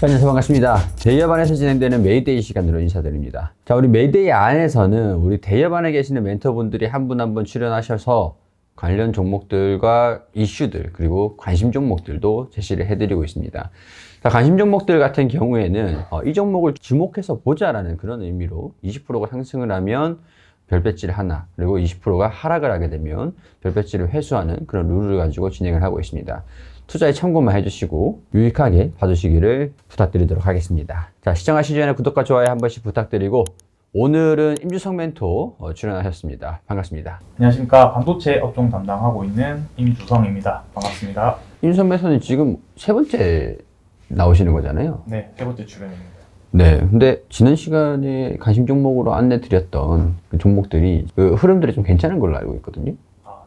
안녕하세요. 반갑습니다. 대여반에서 진행되는 메이데이 시간으로 인사드립니다. 자, 우리 메이데이 안에서는 우리 대여반에 계시는 멘토분들이 한 분 한 분 출연하셔서 관련 종목들과 이슈들 그리고 관심 종목들도 제시를 해드리고 있습니다. 자, 관심 종목들 같은 경우에는 이 종목을 주목해서 보자라는 그런 의미로 20%가 상승을 하면 별 배지를 하나, 그리고 20%가 하락을 하게 되면 별 배지를 회수하는 그런 룰을 가지고 진행을 하고 있습니다. 투자에 참고만 해주시고 유익하게 봐주시기를 부탁드리도록 하겠습니다. 자, 시청하시기 전에 구독과 좋아요 한 번씩 부탁드리고, 오늘은 임주성 멘토 출연하셨습니다. 반갑습니다. 안녕하십니까. 반도체 업종 담당하고 있는 임주성입니다. 반갑습니다. 임주성 멘토는 지금 세 번째 나오시는 거잖아요. 네, 세 번째 출연입니다. 네, 근데 지난 시간에 관심 종목으로 안내 드렸던 그 종목들이 그 흐름들이 좀 괜찮은 걸로 알고 있거든요.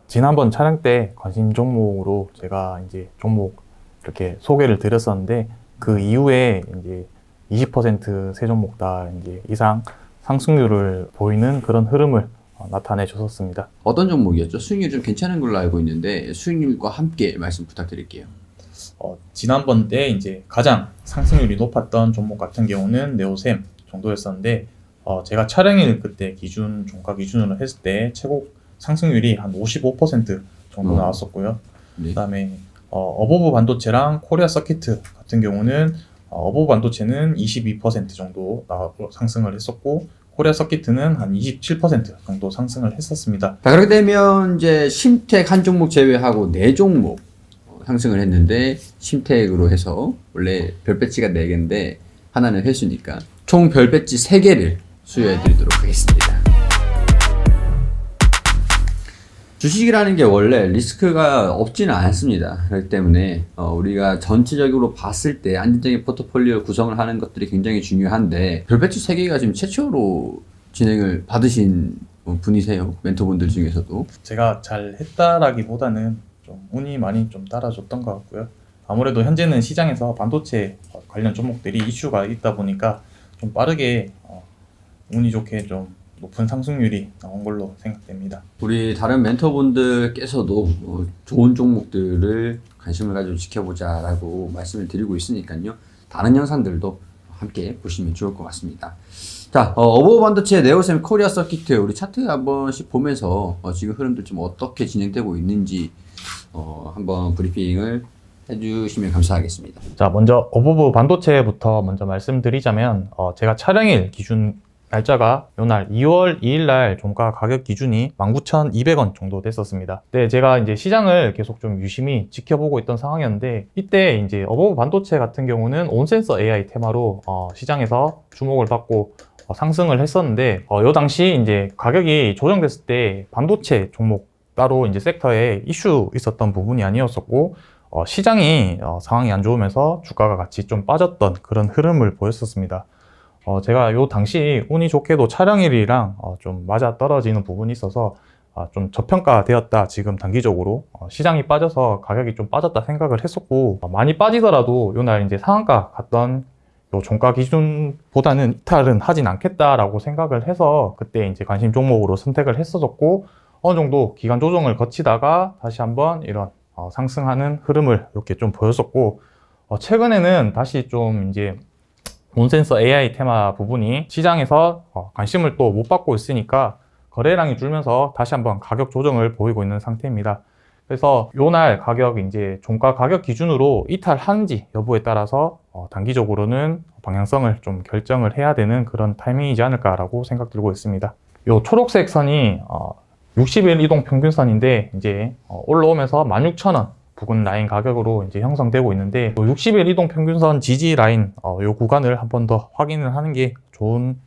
지난번 촬영 때 관심 종목으로 제가 이제 종목 이렇게 소개를 드렸었는데, 그 이후에 이제 20% 세 종목 다 이제 이상 상승률을 보이는 그런 흐름을 나타내 줬었습니다. 어떤 종목이었죠? 수익률 좀 괜찮은 걸로 알고 있는데 수익률과 함께 말씀 부탁드릴게요. 지난번 때 이제 가장 상승률이 높았던 종목 같은 경우는 네오셈 정도였었는데, 제가 촬영일 그때 기준, 종가 기준으로 했을 때 최고 상승률이 한 55% 정도 나왔었고요. 네. 그다음에 어보브 반도체랑 코리아 서키트 같은 경우는 어보브 반도체는 22% 정도 상승을 했었고, 코리아 서키트는 한 27% 정도 상승을 했었습니다. 자, 그렇게 되면 이제 심텍 한 종목 제외하고 네 종목 상승을 했는데, 심텍으로 해서 원래 별 배지가 4개인데 하나는 회수니까 총 별 배지 3개를 수여해 드리도록 하겠습니다. 주식이라는 게 원래 리스크가 없지는 않습니다. 그렇기 때문에 우리가 전체적으로 봤을 때 안정적인 포트폴리오 구성을 하는 것들이 굉장히 중요한데, 별 배지 3개가 지금 최초로 진행을 받으신 분이세요. 멘토분들 중에서도. 제가 잘 했다라기보다는 좀 운이 많이 좀 따라줬던 것 같고요. 아무래도 현재는 시장에서 반도체 관련 종목들이 이슈가 있다 보니까 좀 빠르게 운이 좋게 좀 높은 상승률이 나온 걸로 생각됩니다. 우리 다른 멘토분들께서도 좋은 종목들을 관심을 가지고 지켜보자라고 말씀을 드리고 있으니까요. 다른 영상들도 함께 보시면 좋을 것 같습니다. 자, 어보브 반도체, 네오셈, 코리아 서키트 우리 차트 한 번씩 보면서 지금 흐름들 좀 어떻게 진행되고 있는지 한번 브리핑을 해주시면 감사하겠습니다. 자, 먼저 어보브 반도체부터 먼저 말씀드리자면, 제가 촬영일 기준 날짜가 요날 2월 2일 날 종가 가격 기준이 19,200원 정도 됐었습니다. 네, 제가 이제 시장을 계속 좀 유심히 지켜보고 있던 상황이었는데, 이때 이제 어보브 반도체 같은 경우는 온센서 AI 테마로 시장에서 주목을 받고 상승을 했었는데, 요 당시 이제 가격이 조정됐을 때 반도체 종목 따로 이제 섹터에 이슈 있었던 부분이 아니었었고, 시장이 상황이 안 좋으면서 주가가 같이 좀 빠졌던 그런 흐름을 보였었습니다. 제가 요 당시 운이 좋게도 촬영일이랑 좀 맞아 떨어지는 부분이 있어서 좀 저평가되었다, 지금 단기적으로 시장이 빠져서 가격이 좀 빠졌다 생각을 했었고, 많이 빠지더라도 요날 이제 상한가 갔던 요 종가 기준보다는 이탈은 하진 않겠다라고 생각을 해서 그때 이제 관심 종목으로 선택을 했었고, 어느 정도 기간 조정을 거치다가 다시 한번 이런 상승하는 흐름을 이렇게 좀 보였었고, 최근에는 다시 좀 이제 온센서 AI 테마 부분이 시장에서 관심을 또 못 받고 있으니까 거래량이 줄면서 다시 한번 가격 조정을 보이고 있는 상태입니다. 그래서 요날 가격 이제 종가 가격 기준으로 이탈하는지 여부에 따라서 단기적으로는 방향성을 좀 결정을 해야 되는 그런 타이밍이지 않을까라고 생각 들고 있습니다. 요 초록색 선이 60일 이동 평균선인데, 이제 올라오면서 16,000원 부근 라인 가격으로 이제 형성되고 있는데, 60일 이동 평균선 지지 라인 요 구간을 한 번 더 확인을 하는 게 좋은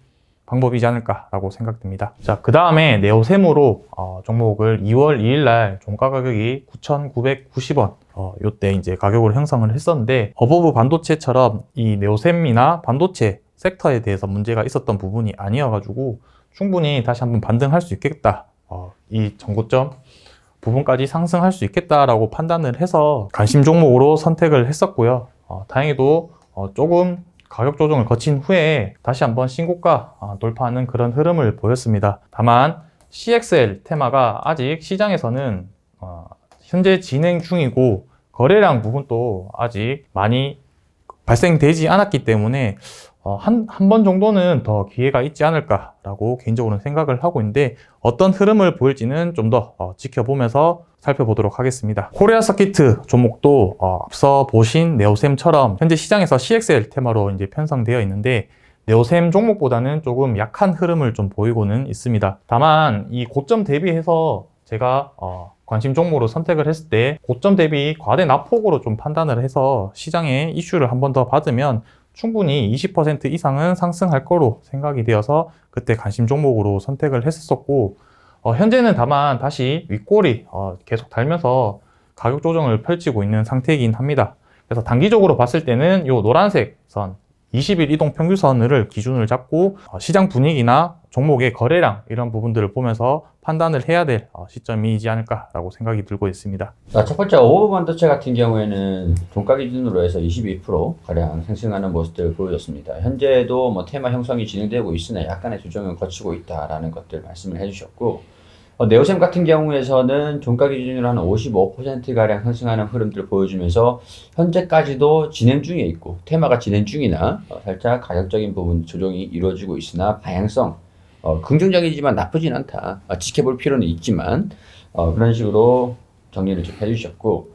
방법이지 않을까라고 생각됩니다. 자, 그 다음에 네오셈으로 종목을 2월 2일 날 종가 가격이 9,990원 요때 이제 가격으로 형성을 했었는데, 어보브 반도체처럼 이 네오셈이나 반도체 섹터에 대해서 문제가 있었던 부분이 아니어가지고 충분히 다시 한번 반등할 수 있겠다, 이 전고점 부분까지 상승할 수 있겠다라고 판단을 해서 관심 종목으로 선택을 했었고요. 다행히도 조금 가격 조정을 거친 후에 다시 한번 신고가 돌파하는 그런 흐름을 보였습니다. 다만 CXL 테마가 아직 시장에서는 현재 진행 중이고, 거래량 부분도 아직 많이 발생되지 않았기 때문에 한 번 정도는 더 기회가 있지 않을까라고 개인적으로는 생각을 하고 있는데 어떤 흐름을 보일지는 좀 더 지켜보면서 살펴보도록 하겠습니다. 코리아 서키트 종목도 앞서 보신 네오셈처럼 현재 시장에서 CXL 테마로 이제 편성되어 있는데 네오셈 종목보다는 조금 약한 흐름을 좀 보이고는 있습니다. 다만 이 고점 대비해서 제가 관심 종목으로 선택을 했을 때 고점 대비 과대 낙폭으로 좀 판단을 해서 시장에 이슈를 한 번 더 받으면 충분히 20% 이상은 상승할 거로 생각이 되어서 그때 관심 종목으로 선택을 했었고 현재는 다만 다시 윗골이 계속 달면서 가격 조정을 펼치고 있는 상태이긴 합니다. 그래서 단기적으로 봤을 때는 이 노란색 선 20일 이동 평균선을 기준을 잡고 시장 분위기나 종목의 거래량 이런 부분들을 보면서 판단을 해야 될 시점이지 않을까라고 생각이 들고 있습니다. 자, 첫 번째 오버 반도체 같은 경우에는 종가 기준으로 해서 22%가량 상승하는 모습들을 보여줬습니다. 현재도 뭐 테마 형성이 진행되고 있으나 약간의 조정을 거치고 있다라는 것들 말씀을 해주셨고 네오셈 같은 경우에서는 종가 기준으로 한 55%가량 상승하는 흐름들을 보여주면서 현재까지도 진행 중에 있고 테마가 진행 중이나 살짝 가격적인 부분 조정이 이루어지고 있으나 방향성 긍정적이지만 나쁘진 않다. 지켜볼 필요는 있지만 그런 식으로 정리를 좀 해주셨고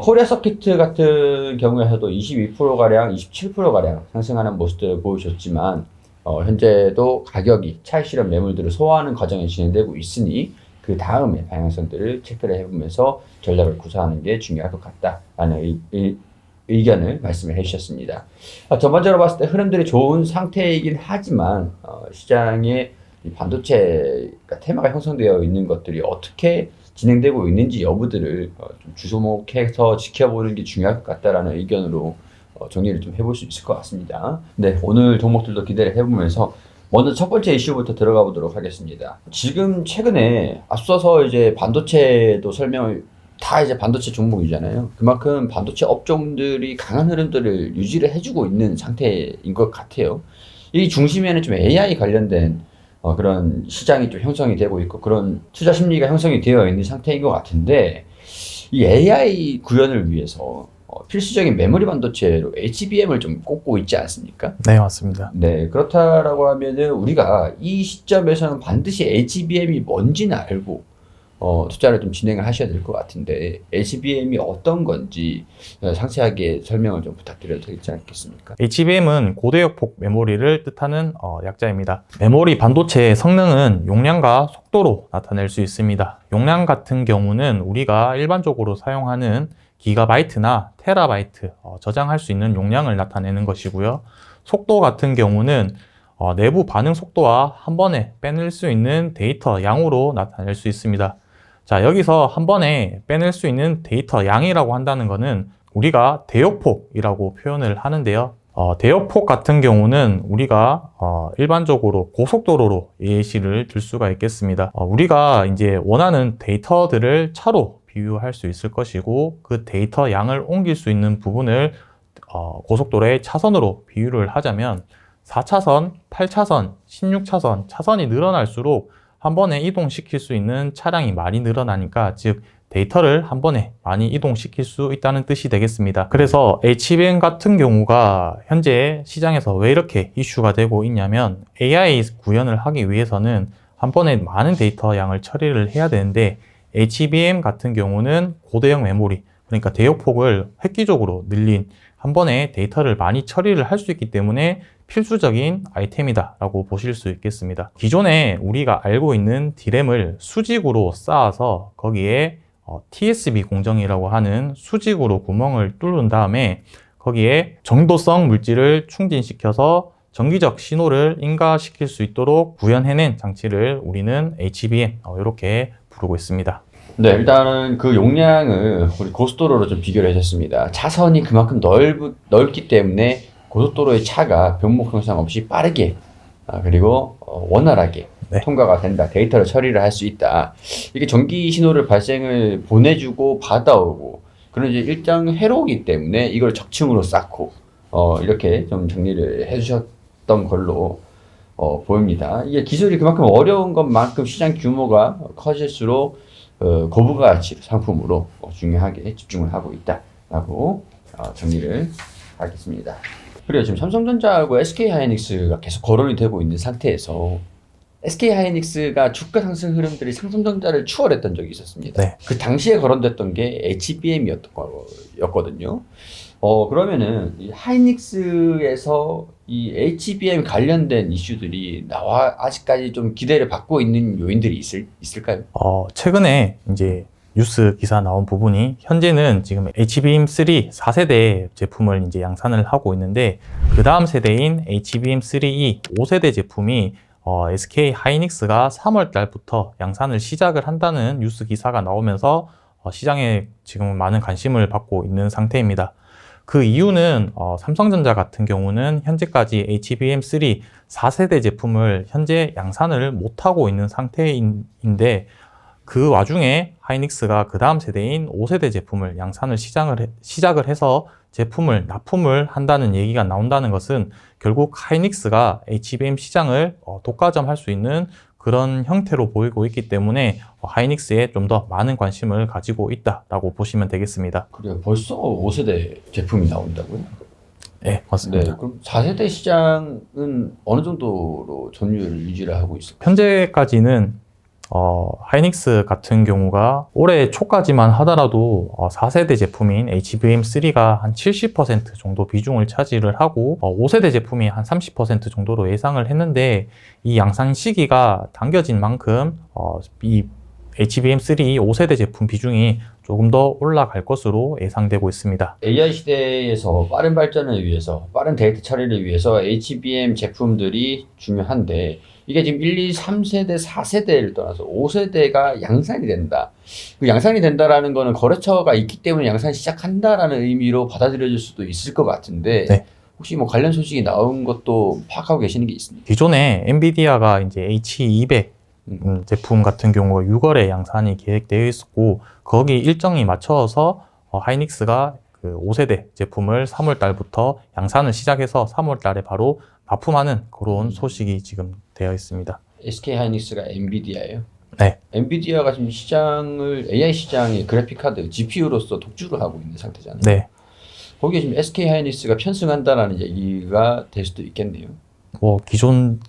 코리아 서키트 같은 경우에서도 22%가량 27%가량 상승하는 모습들을 보여줬지만 현재도 가격이 차익실현 매물들을 소화하는 과정이 진행되고 있으니 그 다음에 방향성들을 체크를 해보면서 전략을 구사하는 게 중요할 것 같다라는 의견을 말씀을 해주셨습니다. 전반적으로 봤을 때 흐름들이 좋은 상태이긴 하지만 시장에 이 반도체가 테마가 형성되어 있는 것들이 어떻게 진행되고 있는지 여부들을 좀 주목해서 지켜보는 게 중요할 것 같다라는 의견으로 정리를 좀 해볼 수 있을 것 같습니다. 네, 오늘 종목들도 기대를 해보면서 먼저 첫 번째 이슈부터 들어가 보도록 하겠습니다. 지금 최근에 앞서서 이제 반도체도 설명을 다 이제 반도체 종목이잖아요. 그만큼 반도체 업종들이 강한 흐름들을 유지를 해주고 있는 상태인 것 같아요. 이 중심에는 좀 AI 관련된 그런 시장이 좀 형성이 되고 있고 그런 투자 심리가 형성이 되어 있는 상태인 것 같은데 이 AI 구현을 위해서 필수적인 메모리 반도체로 HBM을 좀 꼽고 있지 않습니까? 네, 맞습니다. 네, 그렇다라고 하면은 우리가 이 시점에서는 반드시 HBM이 뭔지는 알고 투자를 좀 진행을 하셔야 될 것 같은데 HBM이 어떤 건지 상세하게 설명을 좀 부탁드려도 되지 않겠습니까? HBM은 고대역폭 메모리를 뜻하는 약자입니다. 메모리 반도체의 성능은 용량과 속도로 나타낼 수 있습니다. 용량 같은 경우는 우리가 일반적으로 사용하는 기가바이트나 테라바이트 저장할 수 있는 용량을 나타내는 것이고요. 속도 같은 경우는 내부 반응 속도와 한 번에 빼낼 수 있는 데이터 양으로 나타낼 수 있습니다. 자, 여기서 한 번에 빼낼 수 있는 데이터 양이라고 한다는 것은 우리가 대역폭이라고 표현을 하는데요. 대역폭 같은 경우는 우리가 일반적으로 고속도로로 예시를 들 수가 있겠습니다. 우리가 이제 원하는 데이터들을 차로 비유할 수 있을 것이고 그 데이터 양을 옮길 수 있는 부분을 고속도로의 차선으로 비유를 하자면 4차선, 8차선, 16차선, 차선이 늘어날수록 한 번에 이동시킬 수 있는 차량이 많이 늘어나니까 즉 데이터를 한 번에 많이 이동시킬 수 있다는 뜻이 되겠습니다. 그래서 HBM 같은 경우가 현재 시장에서 왜 이렇게 이슈가 되고 있냐면 AI 구현을 하기 위해서는 한 번에 많은 데이터 양을 처리를 해야 되는데 HBM 같은 경우는 고대역 메모리, 그러니까 대역폭을 획기적으로 늘린 한 번에 데이터를 많이 처리를 할 수 있기 때문에 필수적인 아이템이다 라고 보실 수 있겠습니다. 기존에 우리가 알고 있는 D램을 수직으로 쌓아서 거기에 TSB 공정이라고 하는 수직으로 구멍을 뚫은 다음에 거기에 정도성 물질을 충진시켜서 정기적 신호를 인가시킬 수 있도록 구현해낸 장치를 우리는 HBM 이렇게 부르고 있습니다. 네, 일단은 그 용량을 우리 고속도로로 좀 비교를 해줬습니다. 차선이 그만큼 넓기 때문에 고속도로의 차가 병목 형상 없이 빠르게 그리고 원활하게 네. 통과가 된다. 데이터를 처리를 할 수 있다. 이게 전기 신호를 발생을 보내주고 받아오고 그런 이제 일정 회로이기 때문에 이걸 적층으로 쌓고 이렇게 좀 정리를 해주셨던 걸로 보입니다. 이게 기술이 그만큼 어려운 것만큼 시장 규모가 커질수록 고부가치 상품으로 중요하게 집중을 하고 있다라고 정리를 알겠습니다. 그리고 지금 삼성전자하고 SK하이닉스가 계속 거론이 되고 있는 상태에서 SK하이닉스가 주가 상승 흐름들이 삼성전자를 추월했던 적이 있었습니다. 네. 그 당시에 거론됐던 게 HBM이었던 거였거든요. 그러면은 이 하이닉스에서 이 HBM 관련된 이슈들이 아직까지 좀 기대를 받고 있는 요인들이 있을까요? 최근에 이제 뉴스 기사 나온 부분이 현재는 지금 HBM3 4세대 제품을 이제 양산을 하고 있는데 그 다음 세대인 HBM3E 5세대 제품이 SK 하이닉스가 3월 달부터 양산을 시작을 한다는 뉴스 기사가 나오면서 시장에 지금 많은 관심을 받고 있는 상태입니다. 그 이유는 삼성전자 같은 경우는 현재까지 HBM3 4세대 제품을 현재 양산을 못하고 있는 상태인데 그 와중에 하이닉스가 그 다음 세대인 5세대 제품을 양산을 시작을 해서 제품을 납품을 한다는 얘기가 나온다는 것은 결국 하이닉스가 HBM 시장을 독과점할 수 있는 그런 형태로 보이고 있기 때문에 하이닉스에 좀 더 많은 관심을 가지고 있다라고 보시면 되겠습니다. 그래요. 벌써 5세대 제품이 나온다고요? 네, 맞습니다. 네, 그럼 4세대 시장은 어느 정도로 점유율을 유지를 하고 있을까요? 현재까지는 하이닉스 같은 경우가 올해 초까지만 하더라도 4세대 제품인 HBM3가 한 70% 정도 비중을 차지를 하고 5세대 제품이 한 30% 정도로 예상을 했는데 이 양산 시기가 당겨진 만큼 이 HBM3 5세대 제품 비중이 조금 더 올라갈 것으로 예상되고 있습니다. AI 시대에서 빠른 발전을 위해서, 빠른 데이터 처리를 위해서 HBM 제품들이 중요한데 이게 지금 1, 2, 3세대, 4세대를 떠나서 5세대가 양산이 된다. 그 양산이 된다라는 거는 거래처가 있기 때문에 양산 시작한다라는 의미로 받아들여질 수도 있을 것 같은데 네. 혹시 뭐 관련 소식이 나온 것도 파악하고 계시는 게 있습니까? 기존에 엔비디아가 이제 H200 제품 같은 경우가 6월에 양산이 계획되어 있었고 거기 일정이 맞춰서 하이닉스가 그 5세대 제품을 3월 달부터 양산을 시작해서 3월 달에 바로 납품하는 그런 소식이 지금 되어 있습니다. SK 하이닉스가 엔비디아예요? 네. 엔비디아가 지금 AI 시장의 그래픽카드 GPU로서 독주를 하고 있는 상태잖아요. 네. 거기에 지금 SK 하이닉스가 편승한다라는 얘기가 될 수도 있겠네요.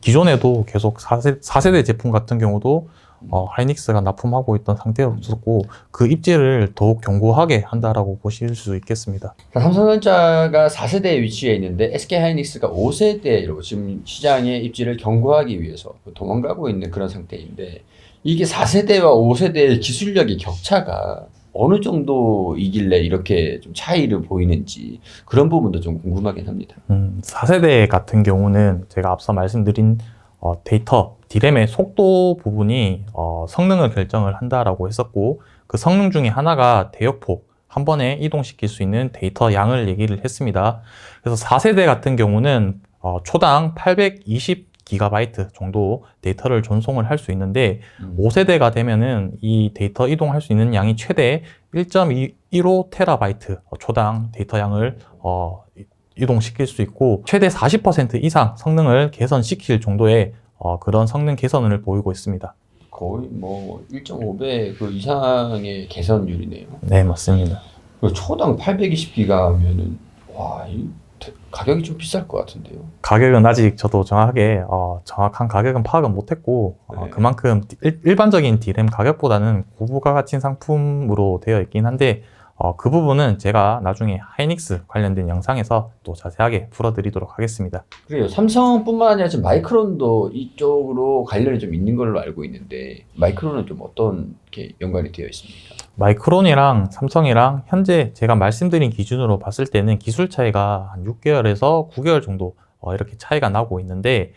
기존에도 계속 4세대 제품 같은 경우도 하이닉스가 납품하고 있던 상태였었고 그 입지를 더욱 견고하게 한다라고 보실 수 있겠습니다. 삼성전자가 4세대에 위치해 있는데 SK 하이닉스가 5세대로 지금 시장의 입지를 견고하기 위해서 도망가고 있는 그런 상태인데 이게 4세대와 5세대의 기술력의 격차가 어느 정도이길래 이렇게 좀 차이를 보이는지 그런 부분도 좀 궁금하긴 합니다. 4세대 같은 경우는 제가 앞서 말씀드린 데이터, D램의 속도 부분이 성능을 결정을 한다라고 했었고 그 성능 중에 하나가 대역폭, 한 번에 이동시킬 수 있는 데이터 양을 얘기를 했습니다. 그래서 4세대 같은 경우는 초당 820GB 정도 데이터를 전송을 할 수 있는데 5세대가 되면은 이 데이터 이동할 수 있는 양이 최대 1.15TB 초당 데이터 양을 이동시킬 수 있고 최대 40% 이상 성능을 개선시킬 정도의 그런 성능 개선을 보이고 있습니다. 거의 뭐 1.5배 그 이상의 개선율이네요. 네, 맞습니다. 초당 820기가면은 와, 가격이 좀 비쌀 것 같은데요. 가격은 아직 저도 정확한 가격은 파악은 못했고 네. 그만큼 일반적인 D램 가격보다는 고부가가치 상품으로 되어 있긴 한데 그 부분은 제가 나중에 하이닉스 관련된 영상에서 또 자세하게 풀어드리도록 하겠습니다. 그래요. 삼성뿐만 아니라 지금 마이크론도 이쪽으로 관련이 좀 있는 걸로 알고 있는데 마이크론은 좀 어떤 게 연관이 되어 있습니까? 마이크론이랑 삼성이랑 현재 제가 말씀드린 기준으로 봤을 때는 기술 차이가 한 6개월에서 9개월 정도 이렇게 차이가 나고 있는데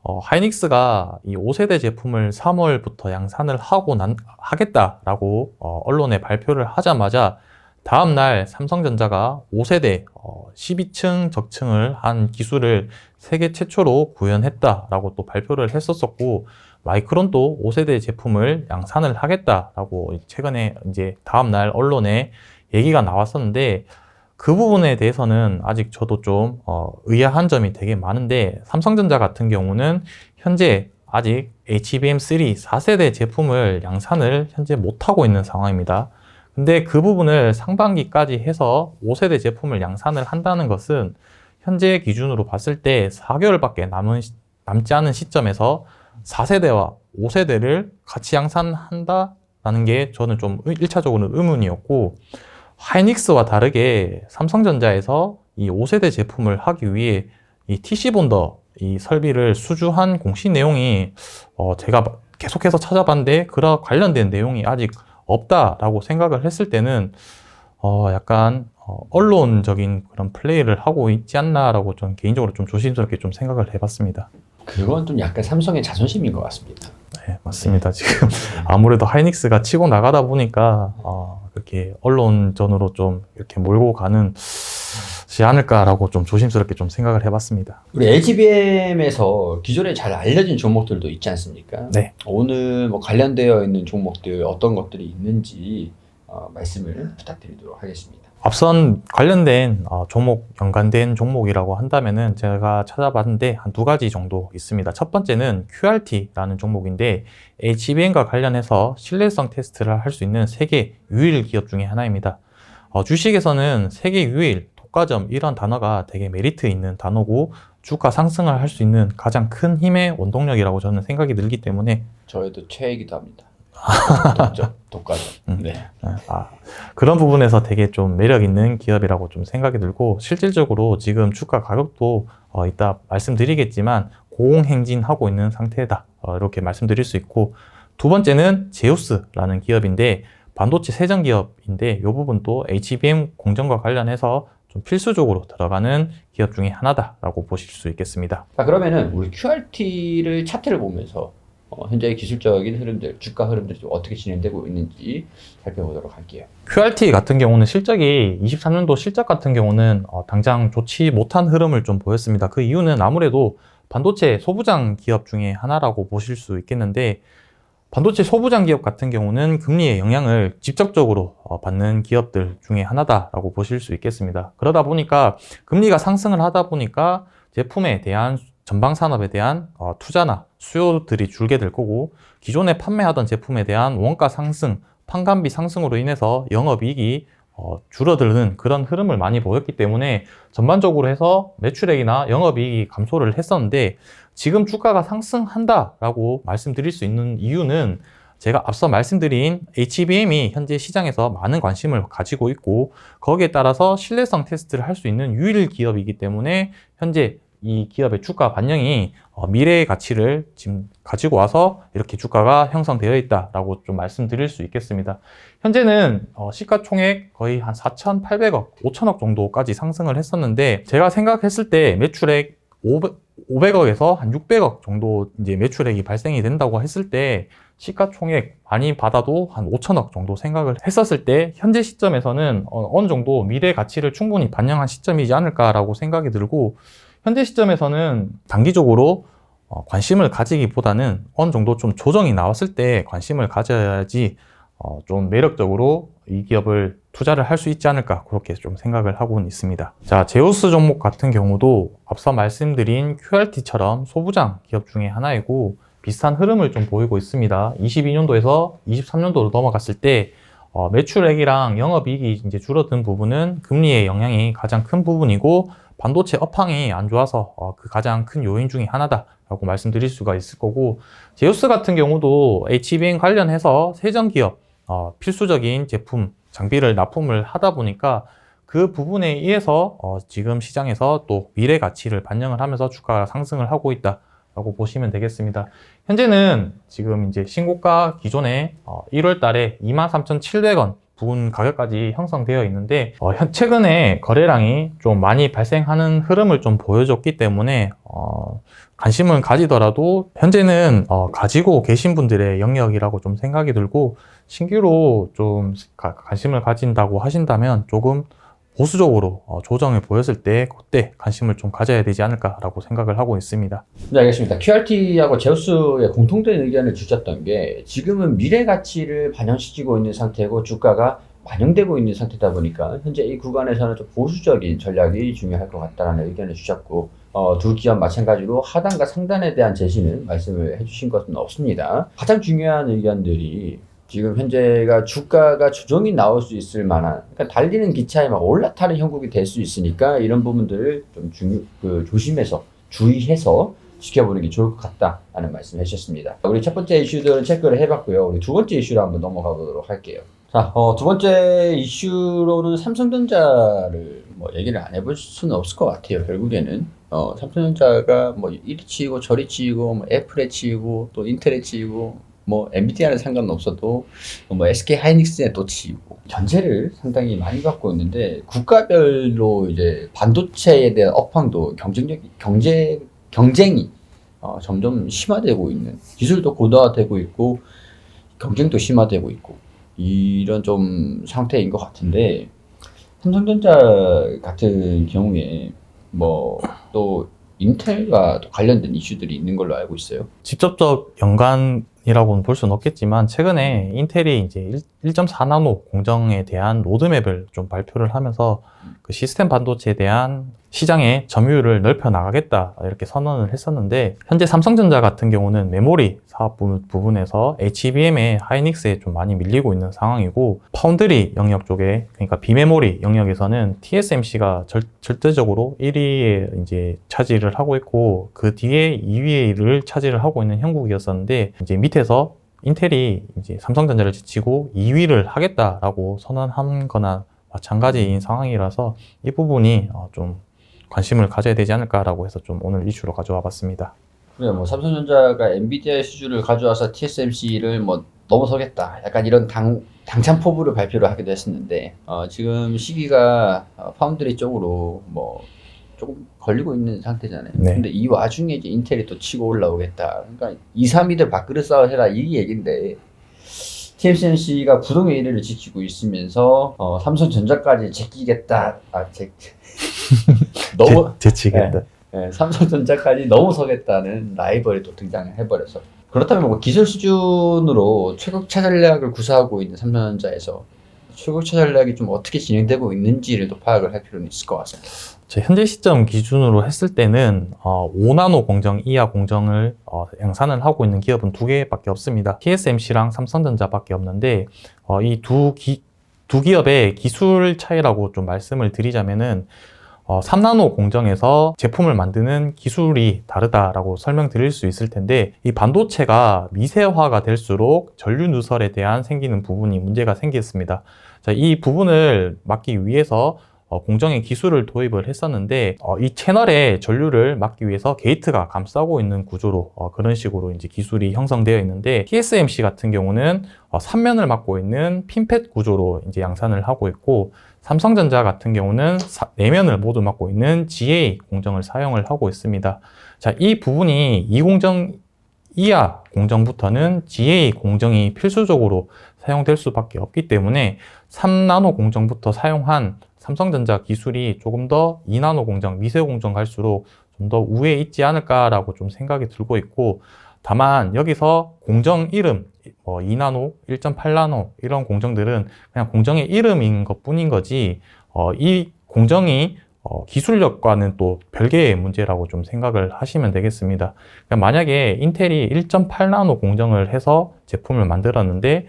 하이닉스가 이 5세대 제품을 3월부터 양산을 하겠다라고 언론에 발표를 하자마자 다음날 삼성전자가 5세대 12층 적층을 한 기술을 세계 최초로 구현했다라고 또 발표를 했었었고 마이크론도 5세대 제품을 양산을 하겠다라고 최근에 이제 다음날 언론에 얘기가 나왔었는데 그 부분에 대해서는 아직 저도 좀 의아한 점이 되게 많은데 삼성전자 같은 경우는 현재 아직 HBM3 4세대 제품을 양산을 현재 못하고 있는 상황입니다. 근데 그 부분을 상반기까지 해서 5세대 제품을 양산을 한다는 것은 현재 기준으로 봤을 때 4개월밖에 남지 않은 시점에서 4세대와 5세대를 같이 양산한다라는 게 저는 좀 1차적으로는 의문이었고, 하이닉스와 다르게 삼성전자에서 이 5세대 제품을 하기 위해 이 TC 본더 이 설비를 수주한 공시 내용이 제가 계속해서 찾아봤는데 그런 관련된 내용이 아직 없다라고 생각을 했을 때는 약간 언론적인 그런 플레이를 하고 있지 않나라고 저는 개인적으로 좀 조심스럽게 좀 생각을 해봤습니다. 그건 좀 약간 삼성의 자존심인 것 같습니다. 네, 맞습니다. 지금 아무래도 하이닉스가 치고 나가다 보니까 그렇게 언론전으로 좀 이렇게 몰고 가는 지 않을까라고 좀 조심스럽게 좀 생각을 해봤습니다. 우리 LGBM에서 기존에 잘 알려진 종목들도 있지 않습니까? 네. 오늘 뭐 관련되어 있는 종목들 어떤 것들이 있는지 말씀을 부탁드리도록 하겠습니다. 앞선 관련된 종목, 연관된 종목이라고 한다면은 제가 찾아봤는데 한 두 가지 정도 있습니다. 첫 번째는 QRT라는 종목인데 HBM과 관련해서 신뢰성 테스트를 할 수 있는 세계 유일 기업 중에 하나입니다. 주식에서는 세계 유일, 독과점 이런 단어가 되게 메리트 있는 단어고 주가 상승을 할 수 있는 가장 큰 힘의 원동력이라고 저는 생각이 들기 때문에 저희도 최애기도 합니다. 독과점. 네. 그런 부분에서 되게 좀 매력 있는 기업이라고 좀 생각이 들고, 실질적으로 지금 주가 가격도 이따 말씀드리겠지만 고공행진하고 있는 상태다, 이렇게 말씀드릴 수 있고, 두 번째는 제우스라는 기업인데 반도체 세정 기업인데 이 부분도 HBM 공정과 관련해서 좀 필수적으로 들어가는 기업 중에 하나다라고 보실 수 있겠습니다. 자, 그러면은 우리 QRT를 차트를 보면서 현재의 기술적인 흐름들, 주가 흐름들이 좀 어떻게 진행되고 있는지 살펴보도록 할게요. QRT 같은 경우는 실적이 23년도 실적 같은 경우는 당장 좋지 못한 흐름을 좀 보였습니다. 그 이유는 아무래도 반도체 소부장 기업 중에 하나라고 보실 수 있겠는데, 반도체 소부장 기업 같은 경우는 금리의 영향을 직접적으로 받는 기업들 중에 하나다라고 보실 수 있겠습니다. 그러다 보니까 금리가 상승을 하다 보니까 제품에 대한 전방 산업에 대한 투자나 수요들이 줄게 될 거고, 기존에 판매하던 제품에 대한 원가 상승, 판관비 상승으로 인해서 영업이익이 줄어드는 그런 흐름을 많이 보였기 때문에 전반적으로 해서 매출액이나 영업이익이 감소를 했었는데, 지금 주가가 상승한다라고 말씀드릴 수 있는 이유는 제가 앞서 말씀드린 HBM이 현재 시장에서 많은 관심을 가지고 있고, 거기에 따라서 신뢰성 테스트를 할 수 있는 유일 기업이기 때문에 현재 이 기업의 주가 반영이 미래의 가치를 지금 가지고 와서 이렇게 주가가 형성되어 있다라고 좀 말씀드릴 수 있겠습니다. 현재는 시가총액 거의 한 4,800억, 5천억 정도까지 상승을 했었는데, 제가 생각했을 때 매출액 500억에서 한 600억 정도 이제 매출액이 발생이 된다고 했을 때 시가총액 많이 받아도 한 5천억 정도 생각을 했었을 때, 현재 시점에서는 어느 정도 미래 가치를 충분히 반영한 시점이지 않을까라고 생각이 들고, 현재 시점에서는 단기적으로 관심을 가지기보다는 어느 정도 좀 조정이 나왔을 때 관심을 가져야지 좀 매력적으로 이 기업을 투자를 할 수 있지 않을까, 그렇게 좀 생각을 하고는 있습니다. 자, 제우스 종목 같은 경우도 앞서 말씀드린 QRT처럼 소부장 기업 중에 하나이고 비슷한 흐름을 좀 보이고 있습니다. 22년도에서 23년도로 넘어갔을 때 매출액이랑 영업이익이 이제 줄어든 부분은 금리의 영향이 가장 큰 부분이고, 반도체 업황이 안 좋아서 그 가장 큰 요인 중에 하나다라고 말씀드릴 수가 있을 거고, 제우스 같은 경우도 HBM 관련해서 세정 기업 필수적인 제품 장비를 납품을 하다 보니까 그 부분에 의해서 지금 시장에서 또 미래 가치를 반영을 하면서 주가가 상승을 하고 있다라고 보시면 되겠습니다. 현재는 지금 이제 신고가 기존에 1월 달에 23,700원 부분 가격까지 형성되어 있는데, 최근에 거래량이 좀 많이 발생하는 흐름을 좀 보여줬기 때문에 관심을 가지더라도 현재는 가지고 계신 분들의 영역이라고 좀 생각이 들고, 신규로 좀 관심을 가진다고 하신다면 조금 보수적으로 조정을 보였을 때 그때 관심을 좀 가져야 되지 않을까라고 생각을 하고 있습니다. 네, 알겠습니다. QRT하고 제우스의 공통된 의견을 주셨던 게, 지금은 미래 가치를 반영시키고 있는 상태고 주가가 반영되고 있는 상태다 보니까 현재 이 구간에서는 좀 보수적인 전략이 중요할 것 같다는 의견을 주셨고, 두 기업 마찬가지로 하단과 상단에 대한 제시는 말씀을 해주신 것은 없습니다. 가장 중요한 의견들이 지금 현재가 주가가 조정이 나올 수 있을 만한, 그러니까 달리는 기차에 막 올라타는 형국이 될 수 있으니까 이런 부분들을 좀 조심해서 주의해서 지켜보는 게 좋을 것 같다라는 말씀을 해주셨습니다. 우리 첫 번째 이슈들은 체크를 해봤고요. 우리 두 번째 이슈로 한번 넘어가 보도록 할게요. 자, 두 번째 이슈로는 삼성전자를 뭐 얘기를 안 해볼 수는 없을 것 같아요. 결국에는 삼성전자가 뭐 이리 치이고 저리 치이고 뭐 애플에 치이고 또 인텔에 치이고 뭐 엔비디아는 상관은 없어도 뭐 SK 하이닉스에 또 치이고 전세를 상당히 많이 받고 있는데 국가별로 이제 반도체에 대한 업황도 경쟁이 점점 심화되고 있는, 기술도 고도화되고 있고 경쟁도 심화되고 있고 이런 좀 상태인 것 같은데, 삼성전자 같은 경우에 뭐 또 인텔과 또 관련된 이슈들이 있는 걸로 알고 있어요. 직접적 연관이라고는 볼 수는 없겠지만 최근에 인텔이 이제 1.4나노 공정에 대한 로드맵을 좀 발표를 하면서 그 시스템 반도체에 대한 시장의 점유율을 넓혀 나가겠다 이렇게 선언을 했었는데, 현재 삼성전자 같은 경우는 메모리 사업 부분에서 HBM에 하이닉스에 좀 많이 밀리고 있는 상황이고, 파운드리 영역 쪽에, 그러니까 비메모리 영역에서는 TSMC가 절대적으로 1위에 이제 차지를 하고 있고, 그 뒤에 2위를 차지를 하고 있는 형국이었었는데, 이제 밑에서 인텔이 이제 삼성전자를 제치고 2위를 하겠다라고 선언한 거나 마찬가지인 상황이라서 이 부분이 좀 관심을 가져야 되지 않을까라고 해서 좀 오늘 이슈로 가져와 봤습니다. 그래, 뭐 삼성전자가 엔비디아의 수주를 가져와서 TSMC를 뭐 넘어서겠다, 약간 이런 당찬 포부를 발표를 하기도 했었는데 지금 시기가 파운드리 쪽으로 뭐 조금 걸리고 있는 상태잖아요. 네. 근데 이 와중에 이제 인텔이 또 치고 올라오겠다. 그러니까 2, 3위들 밥그릇 싸움 해라 이 얘기인데, TSMC가 부동의 1위를 지키고 있으면서 삼성전자까지 제끼겠다. 제치겠다. 네, 삼성전자까지 넘어서겠다는 라이벌이 또 등장을 해버려서, 그렇다면 뭐 기술 수준으로 최고차 전략을 구사하고 있는 삼성전자에서 최고차 전략이 좀 어떻게 진행되고 있는지를 또 파악을 할 필요는 있을 것 같습니다. 현재 시점 기준으로 했을 때는 5나노 공정 이하 공정을 양산을 하고 있는 기업은 2개밖에 없습니다. TSMC랑 삼성전자밖에 없는데, 이 두 기업의 기술 차이라고 좀 말씀을 드리자면은 3나노 공정에서 제품을 만드는 기술이 다르다라고 설명드릴 수 있을 텐데, 이 반도체가 미세화가 될수록 전류 누설에 대한 생기는 부분이 문제가 생겼습니다. 자, 이 부분을 막기 위해서 공정의 기술을 도입을 했었는데, 이 채널의 전류를 막기 위해서 게이트가 감싸고 있는 구조로 그런 식으로 이제 기술이 형성되어 있는데, TSMC 같은 경우는 3면을 막고 있는 핀팻 구조로 이제 양산을 하고 있고, 삼성전자 같은 경우는 4면을 모두 막고 있는 GA 공정을 사용을 하고 있습니다. 자, 이 부분이 2공정 이하 공정부터는 GA 공정이 필수적으로 사용될 수밖에 없기 때문에 3나노 공정부터 사용한 삼성전자 기술이 조금 더 2나노 공정, 미세 공정 갈수록 좀 더 우위에 있지 않을까라고 좀 생각이 들고 있고, 다만 여기서 공정 이름, 2나노, 1.8나노 이런 공정들은 그냥 공정의 이름인 것 뿐인 거지, 이 공정이 기술력과는 또 별개의 문제라고 좀 생각을 하시면 되겠습니다. 그러니까 만약에 인텔이 1.8나노 공정을 해서 제품을 만들었는데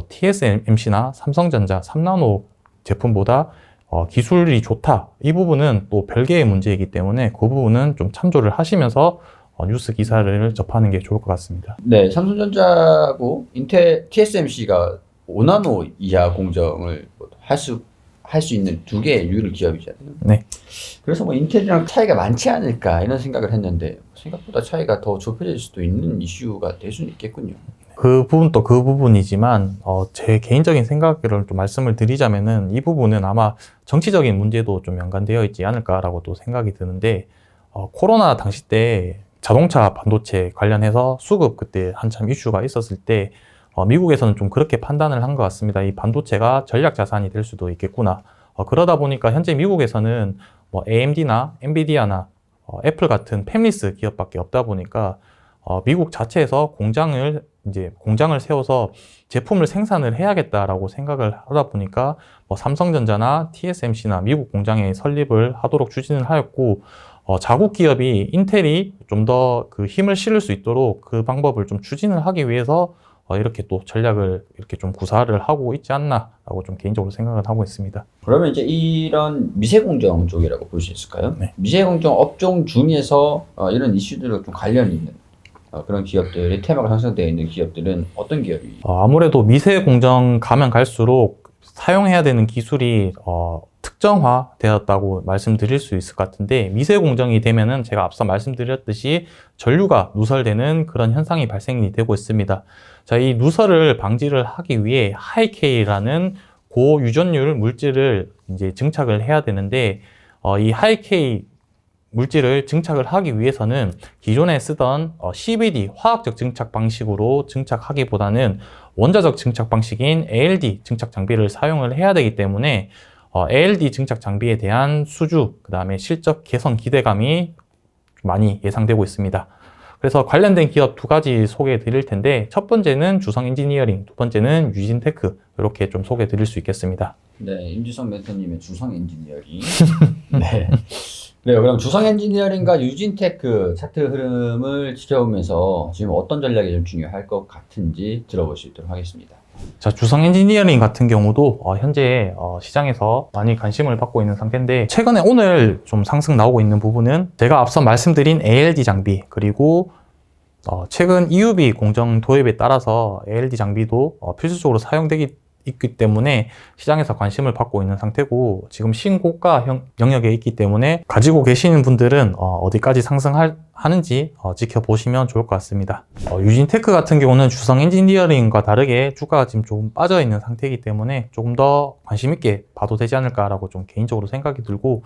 TSMC나 삼성전자 3나노 제품보다 기술이 좋다, 이 부분은 또 별개의 문제이기 때문에 그 부분은 좀 참조를 하시면서 뉴스 기사를 접하는 게 좋을 것 같습니다. 네, 삼성전자하고 TSMC가 5나노 이하 공정을 할 수 있는 두 개의 유일 기업이잖아요. 네. 그래서 뭐 인텔이랑 차이가 많지 않을까 이런 생각을 했는데, 생각보다 차이가 더 좁혀질 수도 있는 이슈가 될 수는 있겠군요. 그 부분도 그 부분이지만 제 개인적인 생각을 좀 말씀을 드리자면은, 이 부분은 아마 정치적인 문제도 좀 연관되어 있지 않을까라고 또 생각이 드는데, 코로나 당시 때 자동차 반도체 관련해서 수급 그때 한참 이슈가 있었을 때 미국에서는 좀 그렇게 판단을 한 것 같습니다. 이 반도체가 전략 자산이 될 수도 있겠구나. 그러다 보니까 현재 미국에서는 뭐 AMD나 엔비디아나 애플 같은 팹리스 기업밖에 없다 보니까 미국 자체에서 공장을 세워서 제품을 생산을 해야겠다라고 생각을 하다 보니까 삼성전자나 TSMC나 미국 공장에 설립을 하도록 추진을 하였고, 자국 기업이 인텔이 좀 더 그 힘을 실을 수 있도록 그 방법을 좀 추진을 하기 위해서 이렇게 또 전략을 이렇게 좀 구사를 하고 있지 않나라고 좀 개인적으로 생각을 하고 있습니다. 그러면 이제 이런 미세공정 쪽이라고 볼 수 있을까요? 네. 미세공정 업종 중에서 이런 이슈들과 좀 관련이 있는 그런 기업들의 테마가 형성되어 있는 기업들은 어떤 기업이? 아무래도 미세 공정 가면 갈수록 사용해야 되는 기술이 특정화 되었다고 말씀드릴 수 있을 것 같은데, 미세 공정이 되면은 제가 앞서 말씀드렸듯이 전류가 누설되는 그런 현상이 발생이 되고 있습니다. 자, 이 누설을 방지를 하기 위해 하이케이라는 고유전율 물질을 이제 증착을 해야 되는데, 이 하이케이 물질을 증착을 하기 위해서는 기존에 쓰던 CVD 화학적 증착 방식으로 증착하기보다는 원자적 증착 방식인 ALD 증착 장비를 사용을 해야 되기 때문에 ALD 증착 장비에 대한 수주, 그 다음에 실적 개선 기대감이 많이 예상되고 있습니다. 그래서 관련된 기업 두 가지 소개해 드릴 텐데, 첫 번째는 주성 엔지니어링, 두 번째는 유진테크, 이렇게 좀 소개해 드릴 수 있겠습니다. 네, 임주성 멘토님의 주성 엔지니어링. 네. 네, 그럼 주성 엔지니어링과 유진테크 차트 흐름을 지켜보면서 지금 어떤 전략이 좀 중요할 것 같은지 들어볼 수 있도록 하겠습니다. 자, 주성 엔지니어링 같은 경우도 현재 시장에서 많이 관심을 받고 있는 상태인데, 최근에 오늘 좀 상승 나오고 있는 부분은 제가 앞서 말씀드린 ALD 장비, 그리고 최근 EUV 공정 도입에 따라서 ALD 장비도 필수적으로 사용되기 있기 때문에 시장에서 관심을 받고 있는 상태고, 지금 신고가 영역에 있기 때문에 가지고 계시는 분들은 어디까지 상승하는지 지켜보시면 좋을 것 같습니다. 유진테크 같은 경우는 주성 엔지니어링과 다르게 주가가 지금 조금 빠져 있는 상태이기 때문에 조금 더 관심 있게 봐도 되지 않을까라고 좀 개인적으로 생각이 들고,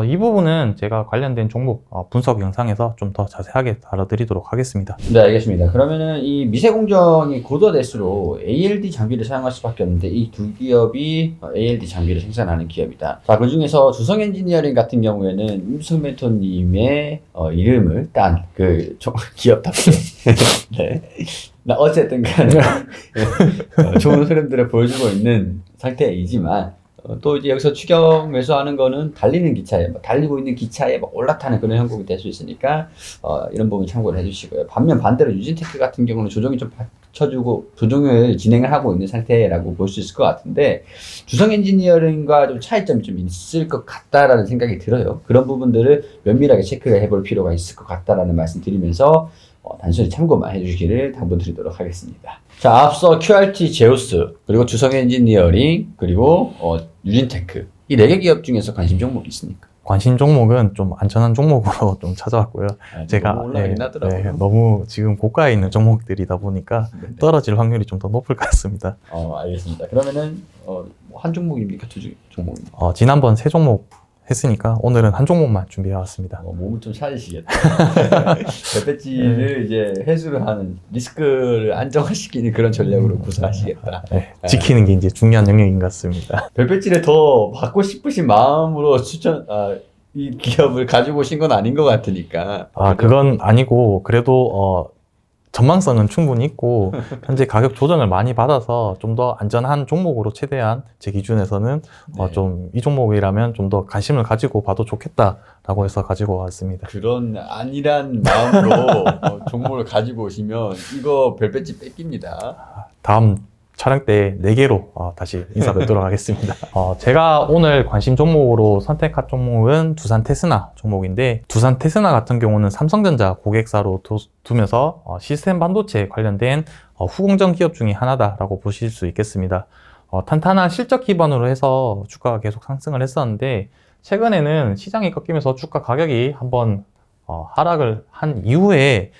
이 부분은 제가 관련된 종목 분석 영상에서 좀 더 자세하게 다뤄드리도록 하겠습니다. 네, 알겠습니다. 그러면은 이 미세공정이 고도될수록 ALD 장비를 사용할 수밖에 없는데, 이 두 기업이 ALD 장비를 생산하는 기업이다. 자, 그 중에서 주성 엔지니어링 같은 경우에는 임수성 멘토님의 이름을 딴 그 기업답게 네. 어쨌든 간에 좋은 흐름들을 보여주고 있는 상태이지만, 또 이제 여기서 추경 매수하는 거는 달리는 기차에, 달리고 있는 기차에 막 올라타는 그런 형국이 될 수 있으니까, 이런 부분 참고를 해주시고요. 반면 반대로 유진테크 같은 경우는 조정이 좀 받쳐주고, 조정을 진행을 하고 있는 상태라고 볼 수 있을 것 같은데, 주성 엔지니어링과 좀 차이점이 좀 있을 것 같다라는 생각이 들어요. 그런 부분들을 면밀하게 체크를 해볼 필요가 있을 것 같다라는 말씀 드리면서, 단순히 참고만 해주시기를 당부드리도록 하겠습니다. 자, 앞서 QRT 제우스, 그리고 주성 엔지니어링, 그리고 유진테크, 이 4개 기업 중에서 관심 종목이 있습니까? 관심 종목은 좀 안전한 종목으로 좀 찾아왔고요. 제가 너무 올라가긴 하더라고요. 너무 지금 고가에 있는 종목들이다 보니까 네네. 떨어질 확률이 좀 더 높을 것 같습니다. 알겠습니다. 그러면은 한 종목입니까? 두 종목입니까? 지난번 세 종목 했으니까 오늘은 한 종목만 준비해 왔습니다. 몸을 좀 찾으시겠다. 배배지를 이제 회수를 하는, 리스크를 안정화시키는 그런 전략으로 구사하시겠다. 네, 지키는 게 이제 중요한 영역인 것 같습니다. 별배지를 더 받고 싶으신 마음으로 이 기업을 가지고 오신 건 아닌 것 같으니까. 그건 아니고, 그래도 전망성은 충분히 있고 현재 가격 조정을 많이 받아서 좀 더 안전한 종목으로 최대한 제 기준에서는 네. 좀 이 종목이라면 좀 더 관심을 가지고 봐도 좋겠다라고 해서 가지고 왔습니다. 그런 안일한 마음으로 종목을 가지고 오시면 이거 별배지 뺏깁니다. 다음 촬영 때 4개로 다시 인사드리도록 하겠습니다. 제가 오늘 관심 종목으로 선택한 종목은 두산 테스나 종목인데, 두산 테스나 같은 경우는 삼성전자 고객사로 두면서 시스템 반도체 관련된 후공정 기업 중에 하나다라고 보실 수 있겠습니다. 탄탄한 실적 기반으로 해서 주가가 계속 상승을 했었는데, 최근에는 시장이 꺾이면서 주가 가격이 한번 하락을 한 이후에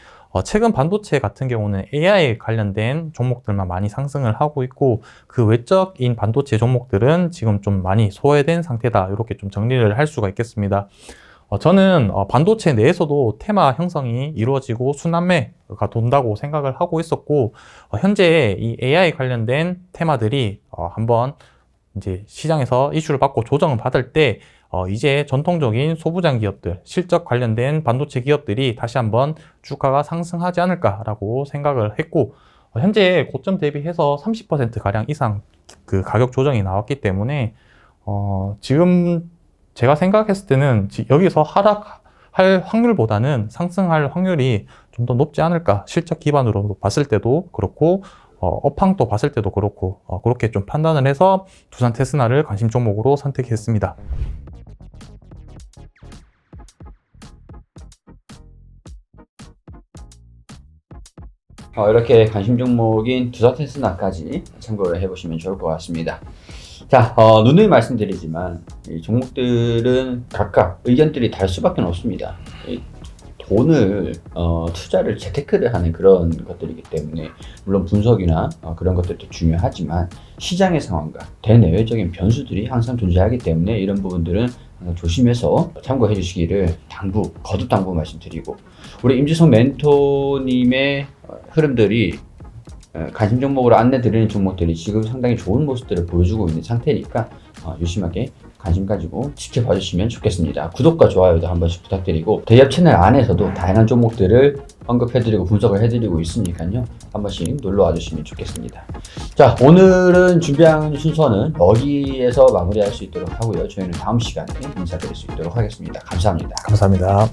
최근 반도체 같은 경우는 AI 관련된 종목들만 많이 상승을 하고 있고, 그 외적인 반도체 종목들은 지금 좀 많이 소외된 상태다, 이렇게 좀 정리를 할 수가 있겠습니다. 저는 반도체 내에서도 테마 형성이 이루어지고 순환매가 돈다고 생각을 하고 있었고, 현재 이 AI 관련된 테마들이 한번 이제 시장에서 이슈를 받고 조정을 받을 때 이제 전통적인 소부장 기업들, 실적 관련된 반도체 기업들이 다시 한번 주가가 상승하지 않을까라고 생각을 했고, 현재 고점 대비해서 30%가량 이상 그 가격 조정이 나왔기 때문에 지금 제가 생각했을 때는 여기서 하락할 확률보다는 상승할 확률이 좀 더 높지 않을까, 실적 기반으로 봤을 때도 그렇고 업황도 봤을 때도 그렇고 그렇게 좀 판단을 해서 두산 테스나를 관심 종목으로 선택했습니다. 이렇게 관심 종목인 두산 테스나까지 참고를 해보시면 좋을 것 같습니다. 자, 누누이 말씀드리지만 이 종목들은 각각 의견들이 다를 수밖에 없습니다. 이 돈을 투자를 재테크를 하는 그런 것들이기 때문에 물론 분석이나 그런 것들도 중요하지만 시장의 상황과 대내외적인 변수들이 항상 존재하기 때문에 이런 부분들은 항상 조심해서 참고해 주시기를 거듭 당부 말씀드리고, 우리 임지성 멘토님의 흐름들이 관심 종목으로 안내드리는 종목들이 지금 상당히 좋은 모습들을 보여주고 있는 상태니까 유심하게 관심 가지고 지켜봐 주시면 좋겠습니다. 구독과 좋아요도 한 번씩 부탁드리고, 대기업 채널 안에서도 다양한 종목들을 언급해드리고 분석을 해드리고 있으니까요, 한 번씩 놀러 와주시면 좋겠습니다. 자, 오늘은 준비한 순서는 여기에서 마무리할 수 있도록 하고요. 저희는 다음 시간에 인사드릴 수 있도록 하겠습니다. 감사합니다. 감사합니다.